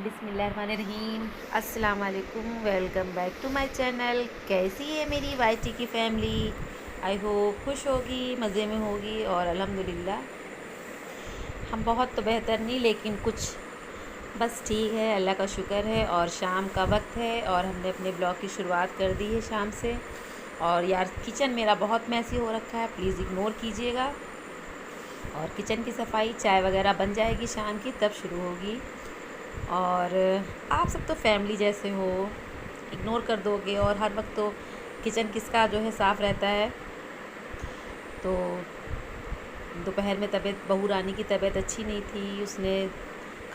बिस्मिल्लाहिर्रहमानिर्रहीम। अस्सलाम वालेकुम। Welcome back to my channel. कैसी है मेरी वाईटी की फैमिली? आई होप खुश होगी, मज़े में होगी। और अल्हम्दुलिल्लाह हम बहुत तो बेहतर नहीं, लेकिन कुछ बस ठीक है, अल्लाह का शुक्र है। और शाम का वक्त है और हमने अपने ब्लॉग की शुरुआत कर दी है शाम से। और यार किचन मेरा बहुत मैसी हो रखा है, प्लीज़ इग्नोर कीजिएगा। और किचन की सफाई, चाय वगैरह बन जाएगी शाम की, तब शुरू होगी। और आप सब तो फैमिली जैसे हो, इग्नोर कर दोगे। और हर वक्त तो किचन किसका जो है साफ़ रहता है। तो दोपहर में बहू रानी की तबीयत अच्छी नहीं थी, उसने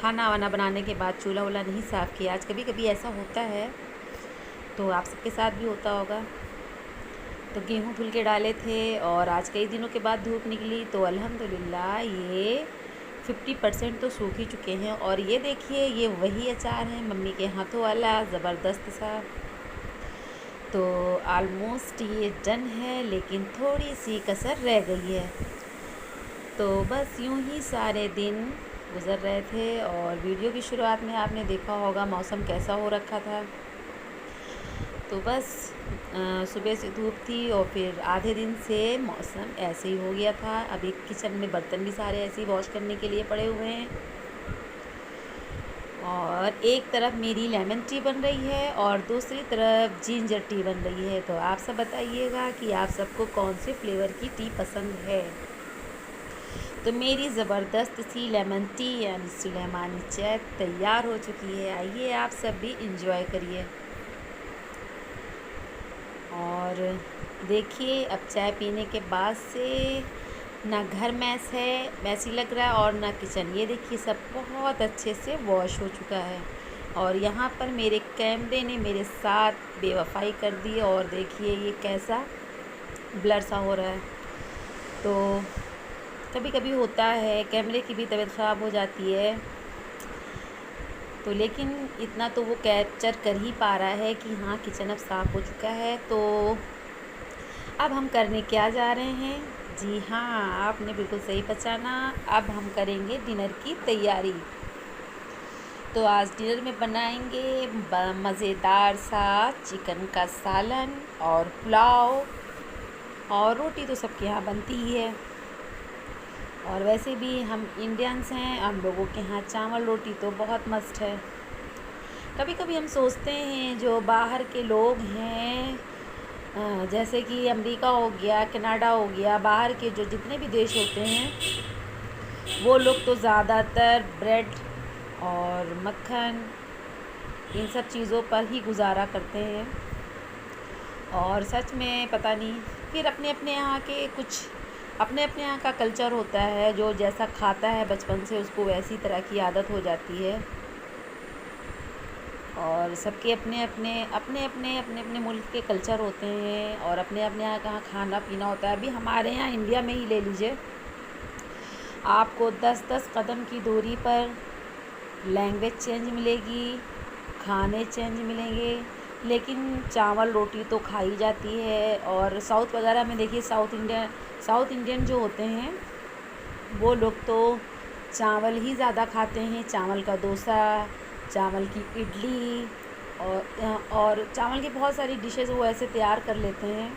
खाना वाना बनाने के बाद चूल्हा वूल्हा नहीं साफ़ किया। आज कभी कभी ऐसा होता है, तो आप सबके साथ भी होता होगा। तो गेहूँ धुल के डाले थे और आज कई दिनों के बाद धूप निकली, तो अल्हम्दुलिल्लाह ये 50% तो सूख ही चुके हैं। और ये देखिए, ये वही अचार है मम्मी के हाथों वाला, ज़बरदस्त सा। तो आलमोस्ट ये डन है, लेकिन थोड़ी सी कसर रह गई है। तो बस यूं ही सारे दिन गुज़र रहे थे। और वीडियो की शुरुआत में आपने देखा होगा मौसम कैसा हो रखा था। तो बस सुबह से धूप थी और फिर आधे दिन से मौसम ऐसे ही हो गया था। अभी किचन में बर्तन भी सारे ऐसे ही वॉश करने के लिए पड़े हुए हैं। और एक तरफ मेरी लेमन टी बन रही है और दूसरी तरफ जिंजर टी बन रही है। तो आप सब बताइएगा कि आप सबको कौन से फ्लेवर की टी पसंद है। तो मेरी ज़बरदस्त सी लेमन टी यानी सुलेमानी चाय तैयार हो चुकी है। आइए आप सब भी इंजॉय करिए। और देखिए, अब चाय पीने के बाद से ना घर मैसी लग रहा है और ना किचन। ये देखिए सब बहुत अच्छे से वॉश हो चुका है। और यहाँ पर मेरे कैमरे ने मेरे साथ बेवफाई कर दी। और देखिए ये कैसा ब्लर सा हो रहा है। तो कभी कभी होता है, कैमरे की भी तबीयत ख़राब हो जाती है। तो लेकिन इतना तो वो कैप्चर कर ही पा रहा है कि हाँ किचन अब साफ़ हो चुका है। तो अब हम करने क्या जा रहे हैं? जी हाँ, आपने बिल्कुल सही पहचाना। अब हम करेंगे डिनर की तैयारी। तो आज डिनर में बनाएंगे मज़ेदार सा चिकन का सालन और पुलाव। और रोटी तो सबके यहाँ बनती ही है। और वैसे भी हम इंडियंस हैं, हम लोगों के यहाँ चावल रोटी तो बहुत मस्त है। कभी कभी हम सोचते हैं जो बाहर के लोग हैं, जैसे कि अमेरिका हो गया, कनाडा हो गया, बाहर के जो जितने भी देश होते हैं, वो लोग तो ज़्यादातर ब्रेड और मक्खन इन सब चीज़ों पर ही गुजारा करते हैं। और सच में पता नहीं, फिर अपने अपने यहाँ के कुछ अपने अपने यहाँ का कल्चर होता है। जो जैसा खाता है बचपन से, उसको वैसी तरह की आदत हो जाती है। और सबके अपने अपने मुल्क के कल्चर होते हैं और अपने अपने यहाँ का खाना पीना होता है। अभी हमारे यहाँ इंडिया में ही ले लीजिए, आपको 10-10 कदम की दूरी पर लैंग्वेज चेंज मिलेगी, खाने चेंज मिलेंगे, लेकिन चावल रोटी तो खाई जाती है। और साउथ वगैरह में देखिए, साउथ इंडियन जो होते हैं वो लोग तो चावल ही ज़्यादा खाते हैं। चावल का डोसा, चावल की इडली और चावल की बहुत सारी डिशेज़ वो ऐसे तैयार कर लेते हैं।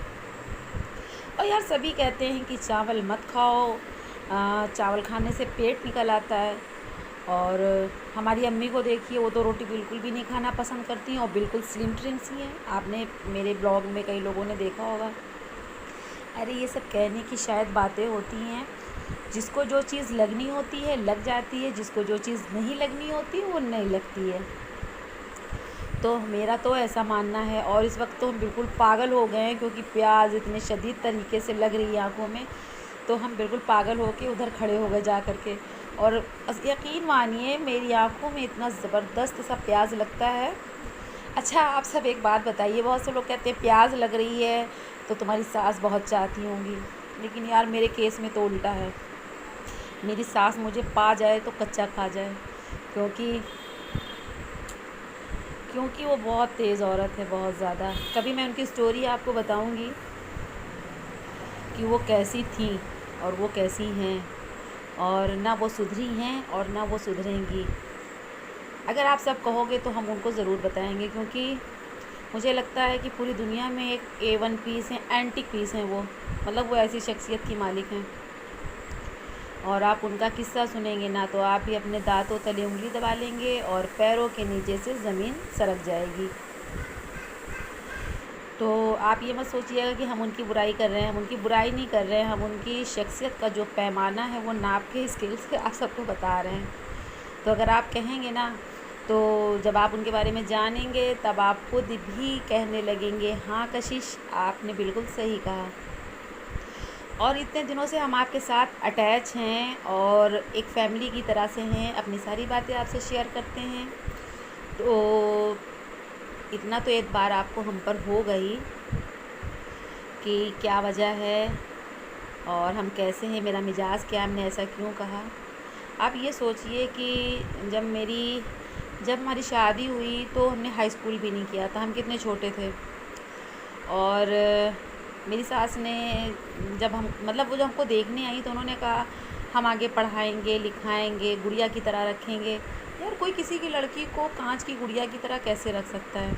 और यार सभी कहते हैं कि चावल मत खाओ, चावल खाने से पेट निकल आता है। और हमारी अम्मी को देखिए, वो तो रोटी बिल्कुल भी नहीं खाना पसंद करती हैं और बिल्कुल स्लिम ट्रिम सी हैं। आपने मेरे ब्लॉग में कई लोगों ने देखा होगा। अरे ये सब कहने की शायद बातें होती हैं। जिसको जो चीज़ लगनी होती है लग जाती है, जिसको जो चीज़ नहीं लगनी होती वो नहीं लगती है। तो मेरा तो ऐसा मानना है। और इस वक्त तो हम बिल्कुल पागल हो गए हैं, क्योंकि प्याज इतने शदीद तरीके से लग रही है आँखों में। तो हम बिल्कुल पागल हो के उधर खड़े हो गए जा कर के। और यकीन मानिए, मेरी आँखों में इतना ज़बरदस्त सा प्याज लगता है। अच्छा आप सब एक बात बताइए, बहुत से लोग कहते हैं प्याज लग रही है तो तुम्हारी सास बहुत चाहती होंगी। लेकिन यार मेरे केस में तो उल्टा है। मेरी सास मुझे पा जाए तो कच्चा खा जाए, क्योंकि क्योंकि वो बहुत तेज़ औरत है, बहुत ज़्यादा। कभी मैं उनकी स्टोरी आपको बताऊंगी कि वो कैसी थी और वो कैसी हैं। और ना वो सुधरी हैं और ना वो सुधरेंगी। अगर आप सब कहोगे तो हम उनको ज़रूर बताएंगे, क्योंकि मुझे लगता है कि पूरी दुनिया में एक A1 पीस हैं, एंटिक पीस हैं वो, मतलब वो ऐसी शख्सियत की मालिक हैं। और आप उनका किस्सा सुनेंगे ना तो आप भी अपने दांतों तले उंगली दबा लेंगे और पैरों के नीचे से ज़मीन सरक जाएगी। तो आप ये मत सोचिएगा कि हम उनकी बुराई कर रहे हैं, हम उनकी बुराई नहीं कर रहे हैं, हम उनकी शख्सियत का जो पैमाना है वो नाप के स्केल से आप सबको बता रहे हैं। तो अगर आप कहेंगे ना, तो जब आप उनके बारे में जानेंगे तब आप खुद भी कहने लगेंगे हाँ कशिश, आपने बिल्कुल सही कहा। और इतने दिनों से हम आपके साथ अटैच हैं और एक फ़ैमिली की तरह से हैं, अपनी सारी बातें आपसे शेयर करते हैं। तो इतना तो एक बार आपको हम पर हो गई कि क्या वजह है और हम कैसे हैं, मेरा मिजाज क्या, हमने ऐसा क्यों कहा। आप ये सोचिए कि जब हमारी शादी हुई तो हमने हाई स्कूल भी नहीं किया था, हम कितने छोटे थे। और मेरी सास ने जब हम मतलब वो जब हमको देखने आई तो उन्होंने कहा हम आगे पढ़ाएंगे लिखाएंगे, गुड़िया की तरह रखेंगे। यार कोई किसी की लड़की को कांच की गुड़िया की तरह कैसे रख सकता है।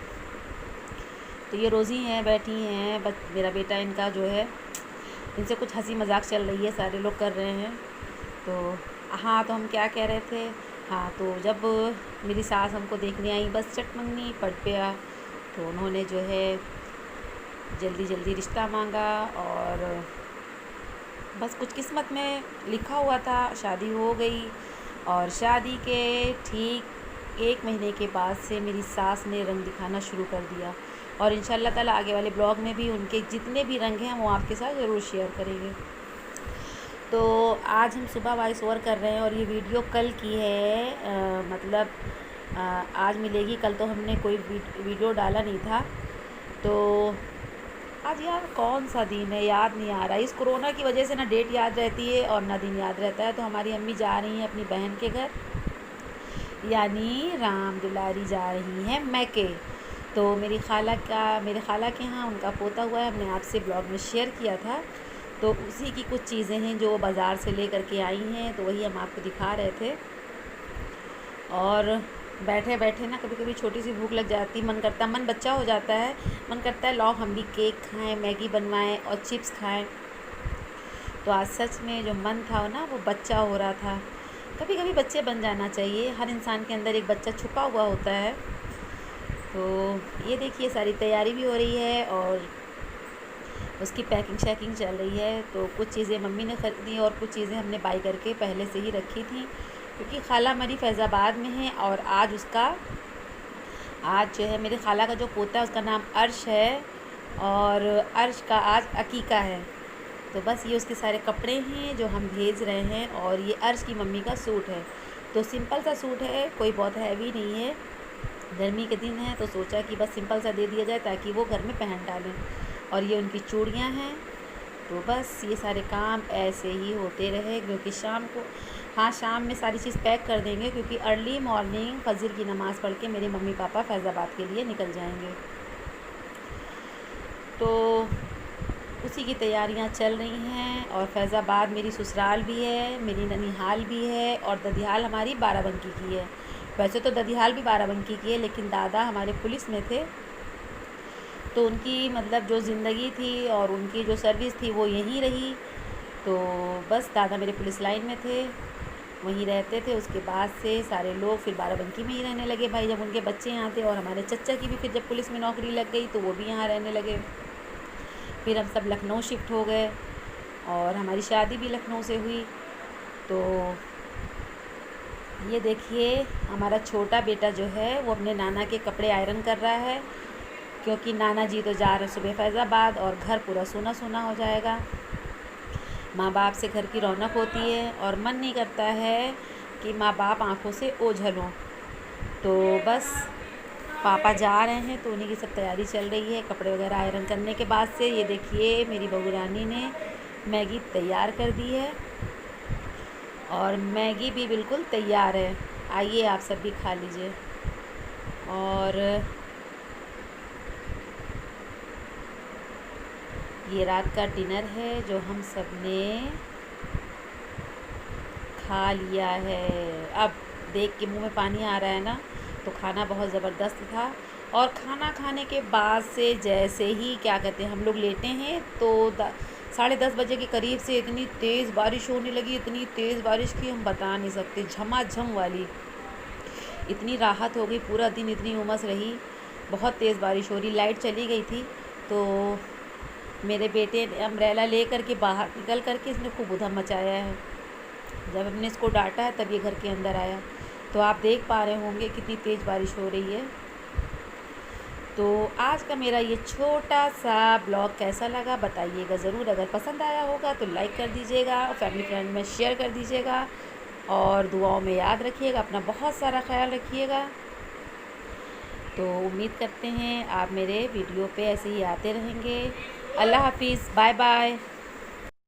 तो ये रोज़ी हैं, बैठी हैं, मेरा बेटा इनका जो है, इनसे कुछ हंसी मजाक चल रही है, सारे लोग कर रहे हैं। तो हाँ, तो हम क्या कह रहे थे, हाँ तो जब मेरी सास हमको देखने आई बस चटमंगनी पड़ गया, तो उन्होंने जो है जल्दी जल्दी रिश्ता मांगा और बस कुछ किस्मत में लिखा हुआ था, शादी हो गई। और शादी के ठीक 1 महीने के बाद से मेरी सास ने रंग दिखाना शुरू कर दिया। और इंशाल्लाह ताला आगे वाले ब्लॉग में भी उनके जितने भी रंग हैं वो आपके साथ ज़रूर शेयर करेंगे। तो आज हम सुबह वॉइस ओवर कर रहे हैं और ये वीडियो कल की है, मतलब आज मिलेगी, कल तो हमने कोई वीडियो डाला नहीं था। तो आज यार कौन सा दिन है याद नहीं आ रहा, इस कोरोना की वजह से ना डेट याद रहती है और ना दिन याद रहता है। तो हमारी अम्मी जा रही हैं अपनी बहन के घर, यानी राम दुलारी जा रही हैं मैके। तो मेरे खाला के यहाँ उनका पोता हुआ है, हमने आपसे ब्लॉग में शेयर किया था। तो उसी की कुछ चीज़ें हैं जो बाज़ार से ले करके आई हैं, तो वही हम आपको दिखा रहे थे। और बैठे बैठे ना कभी कभी छोटी सी भूख लग जाती, मन बच्चा हो जाता है, मन करता है लाओ हम भी केक खाएं, मैगी बनवाएं और चिप्स खाएं। तो आज सच में जो मन था ना वो बच्चा हो रहा था। कभी कभी बच्चे बन जाना चाहिए, हर इंसान के अंदर एक बच्चा छुपा हुआ होता है। तो ये देखिए सारी तैयारी भी हो रही है और उसकी पैकिंग शैकिंग चल रही है। तो कुछ चीज़ें मम्मी ने ख़रीदी और कुछ चीज़ें हमने बाई करके पहले से ही रखी थी, क्योंकि खाला हमारी फैज़ाबाद में है और आज जो है मेरे खाला का जो पोता है उसका नाम अर्श है और अर्श का आज अकीका है। तो बस ये उसके सारे कपड़े हैं जो हम भेज रहे हैं। और ये अर्श की मम्मी का सूट है, तो सिंपल सा सूट है, कोई बहुत हैवी नहीं है, गर्मी के दिन है तो सोचा कि बस सिंपल सा दे दिया जाए ताकि वो घर में पहन डालें। और ये उनकी चूड़ियाँ हैं। तो बस ये सारे काम ऐसे ही होते रहे, क्योंकि शाम में सारी चीज़ पैक कर देंगे, क्योंकि अर्ली मॉर्निंग फजर की नमाज़ पढ़ के मेरे मम्मी पापा फैज़ाबाद के लिए निकल जाएंगे। तो उसी की तैयारियां चल रही हैं। और फैज़ाबाद मेरी ससुराल भी है, मेरी ननिहाल भी है और ददियाल हमारी बाराबंकी की है। वैसे तो ददियाल भी बाराबंकी की है, लेकिन दादा हमारे पुलिस में थे, तो उनकी मतलब जो ज़िंदगी थी और उनकी जो सर्विस थी वो यहीं रही। तो बस दादा मेरे पुलिस लाइन में थे, वहीं रहते थे। उसके बाद से सारे लोग फिर बाराबंकी में ही रहने लगे भाई, जब उनके बच्चे यहाँ थे। और हमारे चचा की भी फिर जब पुलिस में नौकरी लग गई तो वो भी यहाँ रहने लगे। फिर हम सब लखनऊ शिफ्ट हो गए और हमारी शादी भी लखनऊ से हुई। तो ये देखिए हमारा छोटा बेटा जो है वो अपने नाना के कपड़े आयरन कर रहा है, क्योंकि नाना जी तो जा रहे सुबह फैज़ाबाद और घर पूरा सूना सूना हो जाएगा। माँ बाप से घर की रौनक होती है और मन नहीं करता है कि माँ बाप आँखों से ओझल हों। तो बस पापा जा रहे हैं तो उन्हीं की सब तैयारी चल रही है। कपड़े वगैरह आयरन करने के बाद से ये देखिए मेरी बहू रानी ने मैगी तैयार कर दी है और मैगी भी बिल्कुल तैयार है, आइए आप सब भी खा लीजिए। और ये रात का डिनर है जो हम सब ने खा लिया है। अब देख के मुंह में पानी आ रहा है ना, तो खाना बहुत ज़बरदस्त था। और खाना खाने के बाद से जैसे ही क्या कहते हैं हम लोग लेटे हैं तो 10:30 बजे के करीब से इतनी तेज़ बारिश होने लगी, इतनी तेज़ बारिश की हम बता नहीं सकते, झमाझम वाली। इतनी राहत हो गई, पूरा दिन इतनी उमस रही, बहुत तेज़ बारिश हो रही। लाइट चली गई थी तो मेरे बेटे ने अम्ब्रेला ले कर के बाहर निकल कर के इसने खूब उधम मचाया है। जब हमने इसको डांटा है तब ये घर के अंदर आया। तो आप देख पा रहे होंगे कितनी तेज़ बारिश हो रही है। तो आज का मेरा ये छोटा सा ब्लॉग कैसा लगा बताइएगा ज़रूर। अगर पसंद आया होगा तो लाइक कर दीजिएगा और फैमिली फ्रेंड में शेयर कर दीजिएगा और दुआओं में याद रखिएगा। अपना बहुत सारा ख्याल रखिएगा। तो उम्मीद करते हैं आप मेरे वीडियो पे ऐसे ही आते रहेंगे। अल्लाह हाफिज़, बाय बाय।